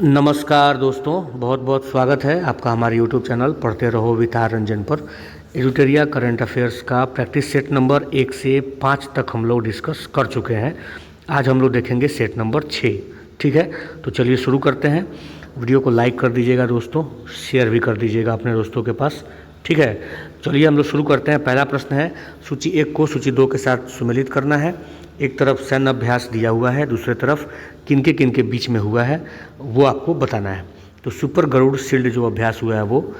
नमस्कार दोस्तों, बहुत बहुत स्वागत है आपका हमारे यूट्यूब चैनल पढ़ते रहो विद आर रंजन पर। एडुटेरिया करंट अफेयर्स का प्रैक्टिस सेट नंबर 1 से 5 तक हम लोग डिस्कस कर चुके हैं। आज हम लोग देखेंगे सेट नंबर 6। ठीक है, तो चलिए शुरू करते हैं। वीडियो को लाइक कर दीजिएगा दोस्तों, शेयर भी कर दीजिएगा अपने दोस्तों के पास। ठीक है, चलिए हम लोग शुरू करते हैं। पहला प्रश्न है, सूची 1 को सूची 2 के साथ सुमेलित करना है। एक तरफ सैन्य अभ्यास दिया हुआ है, दूसरी तरफ किनके बीच में हुआ है वो आपको बताना है। तो सुपर गरुड़ शील्ड जो अभ्यास हुआ है वो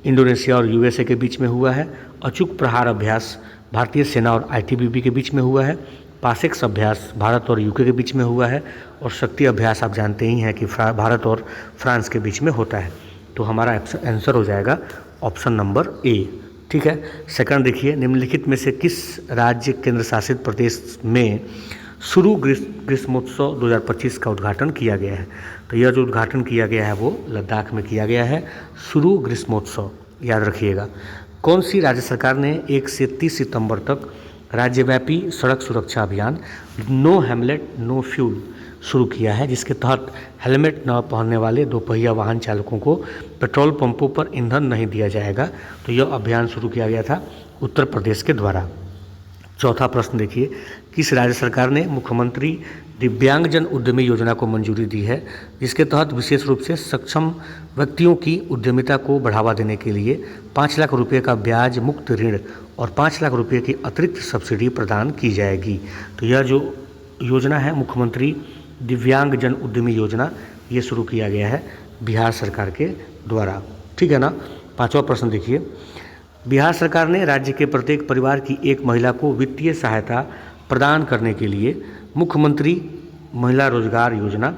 इंडोनेशिया और यूएसए के बीच में हुआ है। अचूक प्रहार अभ्यास भारतीय सेना और आईटीबीपी के बीच में हुआ है। पासेक्स अभ्यास भारत और यूके के बीच में हुआ है। और शक्ति अभ्यास आप जानते ही हैं कि भारत और फ्रांस के बीच में होता है। तो हमारा आंसर हो जाएगा ऑप्शन नंबर ए। ठीक है, सेकंड देखिए, निम्नलिखित में से किस राज्य केंद्र शासित प्रदेश में शुरू ग्रीष्मोत्सव 2025 का उद्घाटन किया गया है? तो यह जो उद्घाटन किया गया है वो लद्दाख में किया गया है, शुरू ग्रीष्मोत्सव, याद रखिएगा। कौन सी राज्य सरकार ने 1 से 30 सितंबर तक राज्यव्यापी सड़क सुरक्षा अभियान नो हेमलेट नो फ्यूल शुरू किया है, जिसके तहत हेलमेट न पहनने वाले दोपहिया वाहन चालकों को पेट्रोल पंपों पर ईंधन नहीं दिया जाएगा? तो यह अभियान शुरू किया गया था उत्तर प्रदेश के द्वारा। चौथा प्रश्न देखिए, किस राज्य सरकार ने मुख्यमंत्री दिव्यांगजन उद्यमी योजना को मंजूरी दी है, जिसके तहत विशेष रूप से सक्षम व्यक्तियों की उद्यमिता को बढ़ावा देने के लिए 5 लाख रुपये का ब्याज मुक्त ऋण और 5 लाख रुपये की अतिरिक्त सब्सिडी प्रदान की जाएगी? तो यह जो योजना है मुख्यमंत्री दिव्यांगजन उद्यमी योजना, ये शुरू किया गया है बिहार सरकार के द्वारा। ठीक है ना। पांचवा प्रश्न देखिए, बिहार सरकार ने राज्य के प्रत्येक परिवार की एक महिला को वित्तीय सहायता प्रदान करने के लिए मुख्यमंत्री महिला रोजगार योजना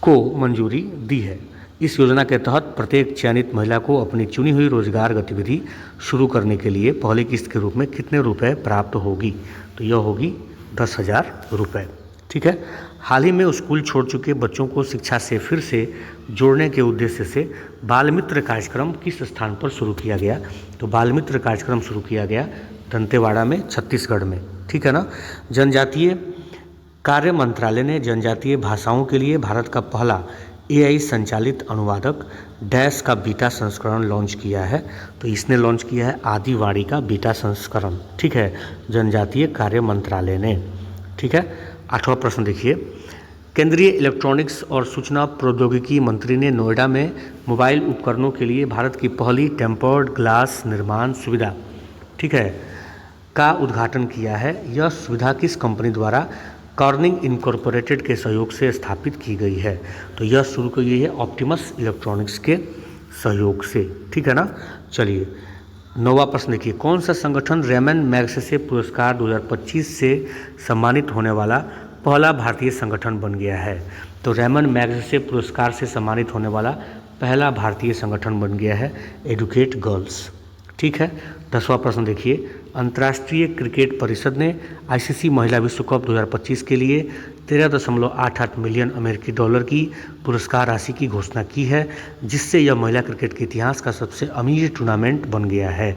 को मंजूरी दी है। इस योजना के तहत प्रत्येक चयनित महिला को अपनी चुनी हुई रोजगार गतिविधि शुरू करने के लिए पहली किस्त के रूप में कितने रुपए प्राप्त होगी? तो यह होगी 10,000 रुपये। ठीक है, हाल ही में स्कूल छोड़ चुके बच्चों को शिक्षा से फिर से जोड़ने के उद्देश्य से बाल मित्र कार्यक्रम किस स्थान पर शुरू किया गया? तो बाल मित्र कार्यक्रम शुरू किया गया दंतेवाड़ा में, छत्तीसगढ़ में। ठीक है ना। जनजातीय कार्य मंत्रालय ने जनजातीय भाषाओं के लिए भारत का पहला एआई संचालित अनुवादक डैश का बीटा संस्करण लॉन्च किया है। तो इसने लॉन्च किया है आदिवाणी का बीटा संस्करण। ठीक है, जनजातीय कार्य मंत्रालय ने। ठीक है। आठवां प्रश्न देखिए, केंद्रीय इलेक्ट्रॉनिक्स और सूचना प्रौद्योगिकी मंत्री ने नोएडा में मोबाइल उपकरणों के लिए भारत की पहली टेम्पर्ड ग्लास निर्माण सुविधा, ठीक है, का उद्घाटन किया है। यह सुविधा किस कंपनी द्वारा कॉर्निंग इनकॉर्पोरेटेड के सहयोग से स्थापित की गई है? तो यह शुरू की गई है ऑप्टिमस इलेक्ट्रॉनिक्स के सहयोग से। ठीक है ना। चलिए, नौवां प्रश्न देखिए, कौन सा संगठन रेमन मैग्सेसे पुरस्कार 2025 से सम्मानित होने वाला पहला भारतीय संगठन बन गया है? तो रेमन मैग्सेसे पुरस्कार से सम्मानित होने वाला पहला भारतीय संगठन बन गया है एडुकेट गर्ल्स। ठीक है। 10वां प्रश्न देखिए, अंतर्राष्ट्रीय क्रिकेट परिषद ने आईसीसी महिला विश्व कप 2025 के लिए 13.88 मिलियन अमेरिकी डॉलर की पुरस्कार राशि की घोषणा की है, जिससे यह महिला क्रिकेट के इतिहास का सबसे अमीर टूर्नामेंट बन गया है।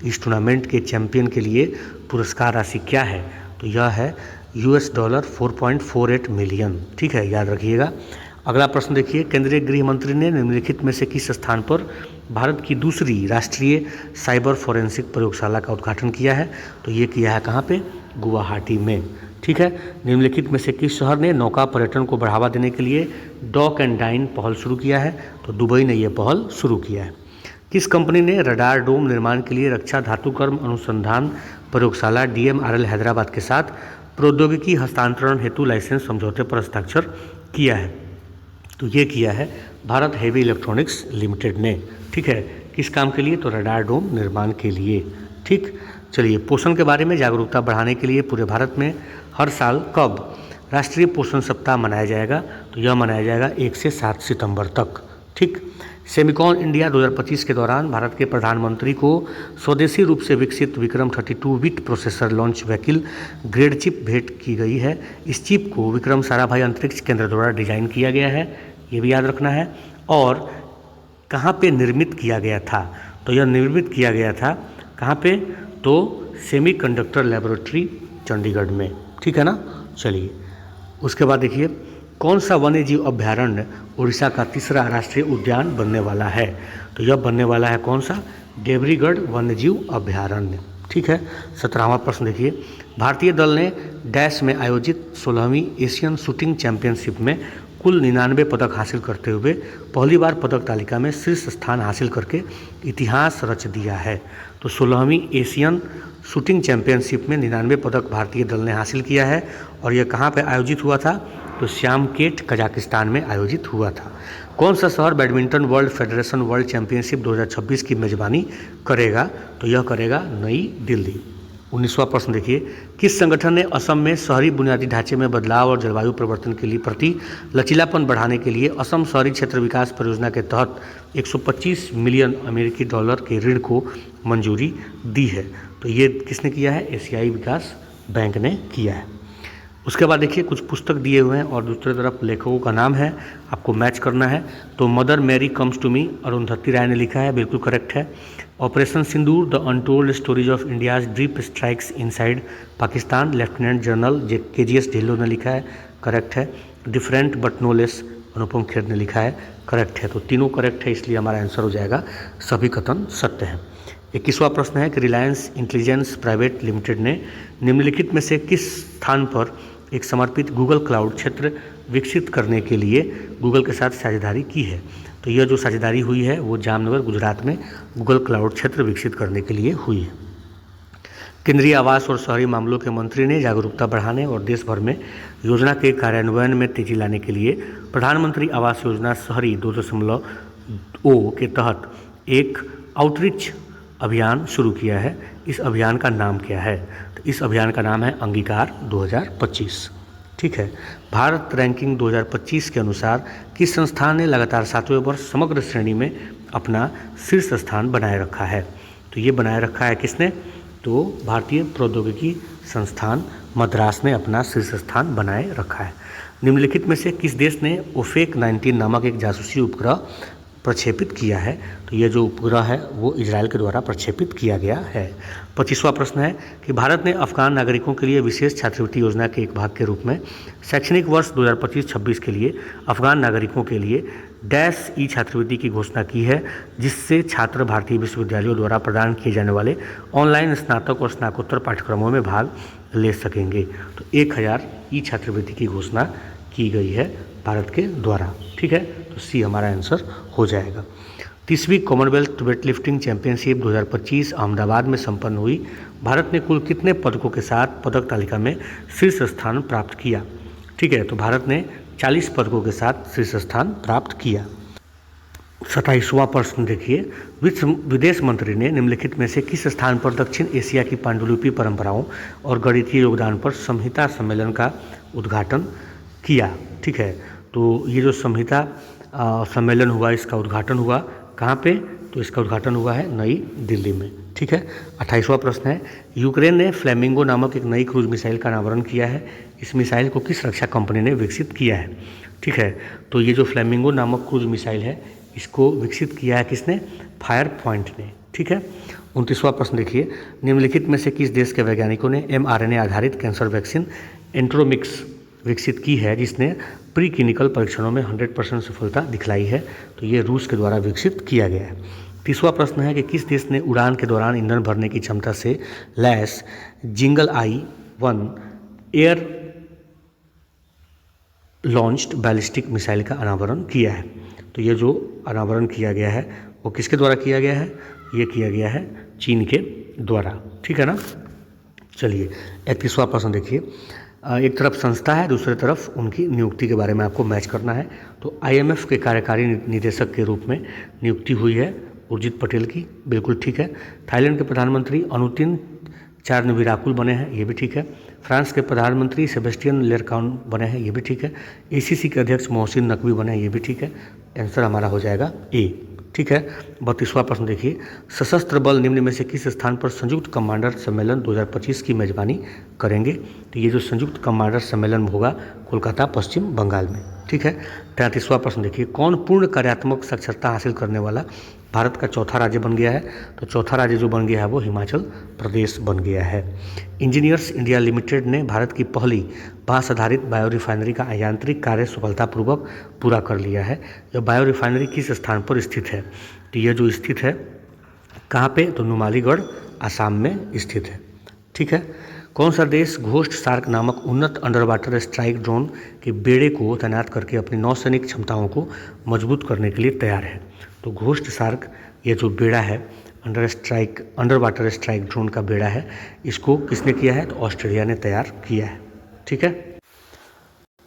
इस टूर्नामेंट के चैंपियन के लिए पुरस्कार राशि क्या है? तो यह है $4.48 मिलियन। ठीक है, याद रखिएगा। अगला प्रश्न देखिए, केंद्रीय गृह मंत्री ने निम्नलिखित में से किस स्थान पर भारत की दूसरी राष्ट्रीय साइबर फोरेंसिक प्रयोगशाला का उद्घाटन किया है? तो ये किया है कहाँ पे? गुवाहाटी में। ठीक है। निम्नलिखित में से किस शहर ने नौका पर्यटन को बढ़ावा देने के लिए डॉक एंड डाइन पहल शुरू किया है? तो दुबई ने यह पहल शुरू किया है। किस कंपनी ने रडार डोम निर्माण के लिए रक्षा धातुकर्म अनुसंधान प्रयोगशाला DMRL हैदराबाद के साथ प्रौद्योगिकी हस्तांतरण हेतु लाइसेंस समझौते पर हस्ताक्षर किया है? तो ये किया है भारत हेवी इलेक्ट्रॉनिक्स लिमिटेड ने। ठीक है, किस काम के लिए? तो रडार डोम निर्माण के लिए। ठीक। चलिए, पोषण के बारे में जागरूकता बढ़ाने के लिए पूरे भारत में हर साल कब राष्ट्रीय पोषण सप्ताह मनाया जाएगा? तो यह मनाया जाएगा 1 से 7 सितंबर तक। ठीक। सेमिकॉन इंडिया 2025 के दौरान भारत के प्रधानमंत्री को स्वदेशी रूप से विकसित Vikram 32 bit processor launch vehicle grade chip भेंट की गई है। इस चिप को विक्रम साराभाई अंतरिक्ष केंद्र द्वारा डिजाइन किया गया है, ये भी याद रखना है। और कहाँ पे निर्मित किया गया था? तो यह निर्मित किया गया था कहाँ पे? तो सेमीकंडक्टर लैबोरेटरी चंडीगढ़ में। ठीक है ना। चलिए, उसके बाद देखिए, कौन सा वन्य जीव अभ्यारण्य उड़ीसा का तीसरा राष्ट्रीय उद्यान बनने वाला है? तो यह बनने वाला है कौन सा? देवरीगढ़ वन्य जीव अभ्यारण्य। ठीक है। 17वां प्रश्न देखिए, भारतीय दल ने डैश में आयोजित 16वीं एशियन शूटिंग चैंपियनशिप में कुल 99 पदक हासिल करते हुए पहली बार पदक तालिका में शीर्ष स्थान हासिल करके इतिहास रच दिया है। तो 16वीं एशियन शूटिंग चैंपियनशिप में 99 पदक भारतीय दल ने हासिल किया है और यह कहाँ पर आयोजित हुआ था? तो श्यामकेट कजाकिस्तान में आयोजित हुआ था। कौन सा शहर badminton world federation world championship 2026 की मेजबानी करेगा? तो यह करेगा नई दिल्ली। 19वां प्रश्न देखिए, किस संगठन ने असम में शहरी बुनियादी ढांचे में बदलाव और जलवायु परिवर्तन के लिए प्रति लचीलापन बढ़ाने के लिए असम शहरी क्षेत्र विकास परियोजना के तहत 125 मिलियन अमेरिकी डॉलर के ऋण को मंजूरी दी है? तो ये किसने किया है? एशियाई विकास बैंक ने किया है। उसके बाद देखिए कुछ पुस्तक दिए हुए हैं और दूसरी तरफ लेखकों का नाम है, आपको मैच करना है। तो Mother Mary comes to me Arundhati Roy ने लिखा है, बिल्कुल करेक्ट है। Operation Sindoor the untold stories of India's deep strikes inside Pakistan lieutenant general KGS Dhillon ने लिखा है, करेक्ट है। Different but no less Anupam Kher ने लिखा है, करेक्ट है। तो तीनों करेक्ट है, इसलिए हमारा आंसर हो जाएगा सभी कथन सत्य है। 21वां प्रश्न है कि रिलायंस इंटेलिजेंस प्राइवेट लिमिटेड ने निम्नलिखित में से किस स्थान पर एक समर्पित गूगल क्लाउड क्षेत्र विकसित करने के लिए गूगल के साथ साझेदारी की है? तो यह जो साझेदारी हुई है वो जामनगर गुजरात में गूगल क्लाउड क्षेत्र विकसित करने के लिए हुई है। केंद्रीय आवास और शहरी मामलों के मंत्री ने जागरूकता बढ़ाने और देश भर में योजना के कार्यान्वयन में तेजी लाने के लिए प्रधानमंत्री आवास योजना शहरी 2.0 के तहत एक आउटरीच अभियान शुरू किया है। इस अभियान का नाम क्या है? तो इस अभियान का नाम है अंगीकार 2025। ठीक है। भारत रैंकिंग 2025 के अनुसार किस संस्थान ने लगातार 7वें वर्ष समग्र श्रेणी में अपना शीर्ष स्थान बनाए रखा है? तो ये बनाए रखा है किसने? तो भारतीय प्रौद्योगिकी संस्थान मद्रास ने अपना शीर्ष स्थान बनाए रखा है। निम्नलिखित में से किस देश ने ओफेक 19 नामक एक जासूसी उपग्रह प्रक्षेपित किया है? तो ये जो उपग्रह है वो इजराइल के द्वारा प्रक्षेपित किया गया है। 25वां प्रश्न है कि भारत ने अफगान नागरिकों के लिए विशेष छात्रवृत्ति योजना के एक भाग के रूप में शैक्षणिक वर्ष 2025-26 के लिए अफगान नागरिकों के लिए डैश ई छात्रवृत्ति की घोषणा की है, जिससे छात्र भारतीय विश्वविद्यालयों द्वारा प्रदान किए जाने वाले ऑनलाइन स्नातक और स्नातकोत्तर पाठ्यक्रमों में भाग ले सकेंगे। तो 1000 ई छात्रवृत्ति की घोषणा की गई है भारत के द्वारा। ठीक है। तो सी हमारा आंसर हो जाएगा। 30वीं कॉमनवेल्थ वेटलिफ्टिंग चैंपियनशिप 2025 अहमदाबाद में संपन्न हुई। भारत ने कुल कितने पदकों के साथ पदक तालिका में शीर्ष स्थान प्राप्त किया? ठीक है। तो भारत ने 40 पदकों के साथ शीर्ष स्थान प्राप्त किया। 27वां प्रश्न देखिए, विदेश मंत्री ने निम्नलिखित में से किस स्थान पर दक्षिण एशिया की पांडुलिपि परंपराओं और गणितीय योगदान पर संहिता सम्मेलन का उद्घाटन किया? ठीक है। तो ये जो संहिता सम्मेलन हुआ, इसका उद्घाटन हुआ कहाँ पे? तो इसका उद्घाटन हुआ है नई दिल्ली में। ठीक है। 28वां प्रश्न है, यूक्रेन ने फ्लैमिंगो नामक एक नई क्रूज मिसाइल का अनावरण किया है। इस मिसाइल को किस रक्षा कंपनी ने विकसित किया है? ठीक है। तो ये जो फ्लैमिंगो नामक क्रूज मिसाइल है, इसको विकसित किया है किसने? फायर पॉइंट ने। ठीक है। 29वां प्रश्न देखिए, निम्नलिखित में से किस देश के वैज्ञानिकों ने mRNA आधारित कैंसर वैक्सीन एंट्रोमिक्स विकसित की है, जिसने प्री क्लिनिकल परीक्षणों में 100% सफलता दिखलाई है? तो ये रूस के द्वारा विकसित किया गया है। 30वां प्रश्न है कि किस देश ने उड़ान के दौरान ईंधन भरने की क्षमता से लैस जिंगल I-1 air launched ballistic missile का अनावरण किया है? तो ये जो अनावरण किया गया है वो किसके द्वारा किया गया है? ये किया गया है चीन के द्वारा। ठीक है ना। चलिए 31वां प्रश्न देखिए, एक तरफ संस्था है, दूसरी तरफ उनकी नियुक्ति के बारे में आपको मैच करना है। तो IMF के कार्यकारी निदेशक के रूप में नियुक्ति हुई है उर्जित पटेल की, बिल्कुल ठीक है। थाईलैंड के प्रधानमंत्री अनुतिन चारनविराकुल बने हैं, ये भी ठीक है। फ्रांस के प्रधानमंत्री सेबेस्टियन लेरकाउन बने हैं, ये भी ठीक है। ACC के अध्यक्ष मोहसिन नकवी बने हैं, ये भी ठीक है। आंसर हमारा हो जाएगा ए। ठीक है। 32वां प्रश्न देखिए, सशस्त्र बल निम्न में से किस स्थान पर संयुक्त कमांडर सम्मेलन 2025 की मेजबानी करेंगे? तो ये जो संयुक्त कमांडर सम्मेलन होगा कोलकाता पश्चिम बंगाल में। ठीक है। 33वां प्रश्न देखिए, कौन पूर्ण कार्यात्मक साक्षरता हासिल करने वाला भारत का चौथा राज्य बन गया है। तो चौथा राज्य जो बन गया है वो हिमाचल प्रदेश बन गया है। इंजीनियर्स इंडिया लिमिटेड ने भारत की पहली बांस आधारित बायो रिफाइनरी का यांत्रिक कार्य सफलतापूर्वक पूरा कर लिया है। यह बायो रिफाइनरी किस स्थान पर स्थित है? तो यह जो स्थित है कहाँ पे? तो नुमालीगढ़ आसाम में स्थित है। ठीक है। कौन सा देश घोस्ट शार्क नामक उन्नत अंडर वाटर स्ट्राइक ड्रोन के बेड़े को तैनात करके अपनी नौसैनिक क्षमताओं को मजबूत करने के लिए तैयार है? तो घोस्ट शार्क ये जो बेड़ा है अंडर वाटर स्ट्राइक ड्रोन का बेड़ा है, इसको किसने किया है? तो ऑस्ट्रेलिया ने तैयार किया है।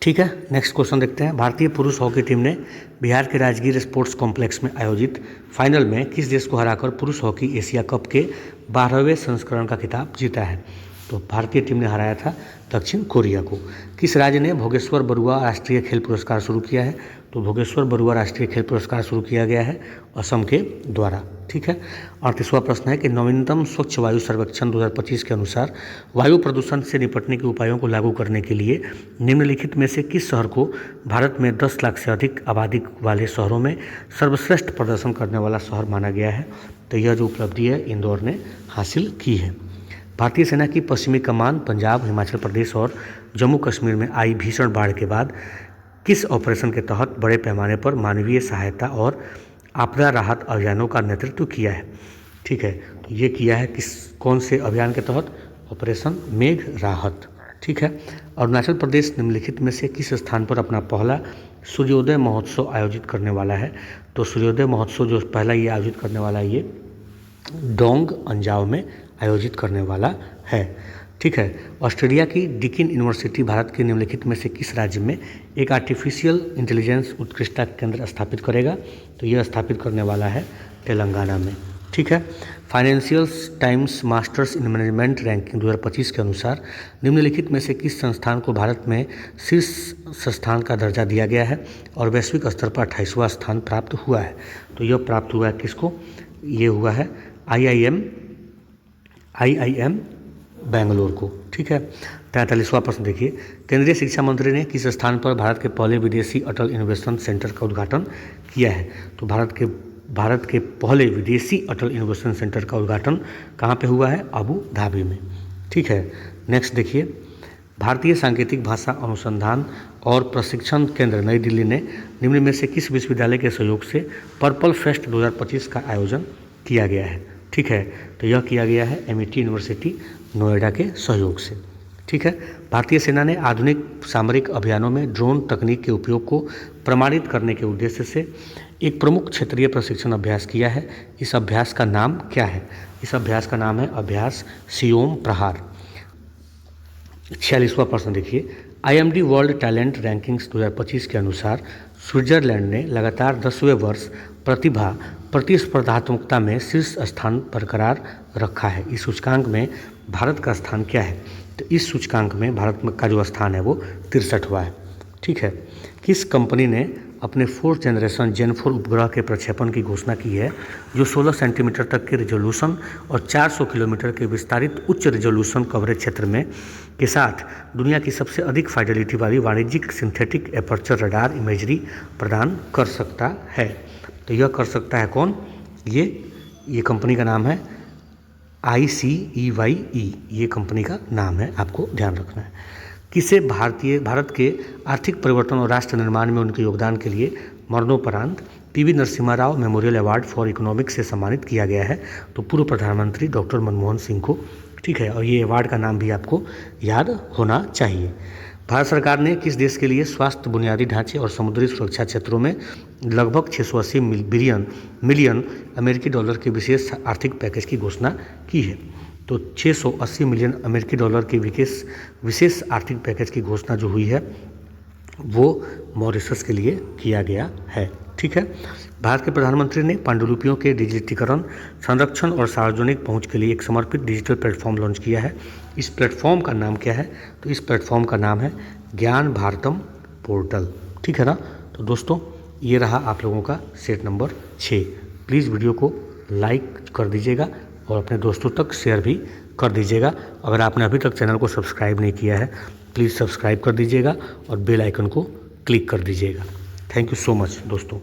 ठीक है। नेक्स्ट क्वेश्चन देखते हैं। भारतीय पुरुष हॉकी टीम ने बिहार के राजगीर स्पोर्ट्स कॉम्प्लेक्स में आयोजित फाइनल में किस देश को हराकर पुरुष हॉकी एशिया कप के 12वें संस्करण का खिताब जीता है? तो भारतीय टीम ने हराया था दक्षिण कोरिया को। किस राज्य ने भोगेश्वर बरुआ राष्ट्रीय खेल पुरस्कार शुरू किया है? तो भोगेश्वर बरुआ राष्ट्रीय खेल पुरस्कार शुरू किया गया है असम के द्वारा। ठीक है। 38वां प्रश्न है कि नवीनतम स्वच्छ वायु सर्वेक्षण 2025 के अनुसार वायु प्रदूषण से निपटने के उपायों को लागू करने के लिए निम्नलिखित में से किस शहर को भारत में 10 लाख से अधिक आबादी वाले शहरों में सर्वश्रेष्ठ प्रदर्शन करने वाला शहर माना गया है? तो यह जो उपलब्धि है इंदौर ने हासिल की है। भारतीय सेना की पश्चिमी कमान पंजाब, हिमाचल प्रदेश और जम्मू कश्मीर में आई भीषण बाढ़ के बाद किस ऑपरेशन के तहत बड़े पैमाने पर मानवीय सहायता और आपदा राहत अभियानों का नेतृत्व किया है? ठीक है। तो ये किया है कौन से अभियान के तहत? ऑपरेशन मेघ राहत। ठीक है। अरुणाचल प्रदेश निम्नलिखित में से किस स्थान पर अपना पहला सूर्योदय महोत्सव आयोजित करने वाला है? तो सूर्योदय महोत्सव जो पहला ये आयोजित करने वाला है ये डोंग अंजाव में आयोजित करने वाला है। ठीक है। ऑस्ट्रेलिया की डिकिन यूनिवर्सिटी भारत के निम्नलिखित में से किस राज्य में एक आर्टिफिशियल इंटेलिजेंस उत्कृष्टता केंद्र स्थापित करेगा? तो यह स्थापित करने वाला है तेलंगाना में। ठीक है। Financial times masters in management ranking 2025 के अनुसार निम्नलिखित में से किस संस्थान को भारत में शीर्ष संस्थान का दर्जा दिया गया है और वैश्विक स्तर पर 28वां स्थान प्राप्त हुआ है? तो यह प्राप्त हुआ है किसको? ये हुआ है IIM बेंगलोर को। ठीक है। 43वां प्रश्न देखिए। केंद्रीय शिक्षा मंत्री ने किस स्थान पर भारत के पहले विदेशी अटल इनोवेशन सेंटर का उद्घाटन किया है? तो भारत के पहले विदेशी अटल इनोवेशन सेंटर का उद्घाटन कहाँ पे हुआ है? अबू धाबी में। ठीक है। नेक्स्ट देखिए। भारतीय सांकेतिक भाषा अनुसंधान और प्रशिक्षण केंद्र नई दिल्ली ने निम्न में से किस विश्वविद्यालय के सहयोग से पर्पल फेस्ट 2025 का आयोजन किया गया है? ठीक है। तो यह किया गया है MIT यूनिवर्सिटी नोएडा के सहयोग से। ठीक है। भारतीय सेना ने आधुनिक सामरिक अभियानों में ड्रोन तकनीक के उपयोग को प्रमाणित करने के उद्देश्य से एक प्रमुख क्षेत्रीय प्रशिक्षण अभ्यास किया है। इस अभ्यास का नाम क्या है? इस अभ्यास का नाम है अभ्यास सियोम प्रहार। 46वां प्रश्न देखिए। IMD वर्ल्ड टैलेंट रैंकिंग्स 2025 के अनुसार स्विट्जरलैंड ने लगातार 10वें वर्ष प्रतिस्पर्धात्मकता में शीर्ष स्थान बरकरार रखा है। इस सूचकांक में भारत का स्थान क्या है? तो इस सूचकांक में भारत का जो स्थान है वो 63वां है। ठीक है। किस कंपनी ने अपने 4th जनरेशन जेन 4 उपग्रह के प्रक्षेपण की घोषणा की है जो 16 सेंटीमीटर तक के रिजोल्यूशन और 400 किलोमीटर के विस्तारित उच्च रिजोल्यूशन कवरेज क्षेत्र में के साथ दुनिया की सबसे अधिक फाइडेलिटी वाली वाणिज्यिक सिंथेटिक एपर्चर रडार इमेजरी प्रदान कर सकता है? तो यह कर सकता है कौन? ये कंपनी का नाम है ICEYE, ये कंपनी का नाम है, आपको ध्यान रखना है। किसे भारत के आर्थिक परिवर्तन और राष्ट्र निर्माण में उनके योगदान के लिए मरणोपरांत PV Narasimha Rao memorial award for economics से सम्मानित किया गया है? तो पूर्व प्रधानमंत्री डॉक्टर मनमोहन सिंह को। ठीक है। और ये अवार्ड का नाम भी आपको याद होना चाहिए। भारत सरकार ने किस देश के लिए स्वास्थ्य बुनियादी ढांचे और समुद्री सुरक्षा क्षेत्रों में लगभग 680 मिलियन अमेरिकी डॉलर के विशेष आर्थिक पैकेज की घोषणा की है? तो 680 मिलियन अमेरिकी डॉलर के विशेष आर्थिक पैकेज की घोषणा जो हुई है वो मॉरिशस के लिए किया गया है। ठीक है। भारत के प्रधानमंत्री ने पांडुलिपियों के डिजिटीकरण, संरक्षण और सार्वजनिक पहुंच के लिए एक समर्पित डिजिटल प्लेटफॉर्म लॉन्च किया है। इस प्लेटफॉर्म का नाम क्या है? तो इस प्लेटफॉर्म का नाम है ज्ञान भारतम पोर्टल। ठीक है ना। तो दोस्तों ये रहा आप लोगों का सेट नंबर 6। प्लीज़ वीडियो को लाइक कर दीजिएगा और अपने दोस्तों तक शेयर भी कर दीजिएगा। अगर आपने अभी तक चैनल को सब्सक्राइब नहीं किया है प्लीज़ सब्सक्राइब कर दीजिएगा और बेल आइकन को क्लिक कर दीजिएगा। थैंक यू सो मच दोस्तों।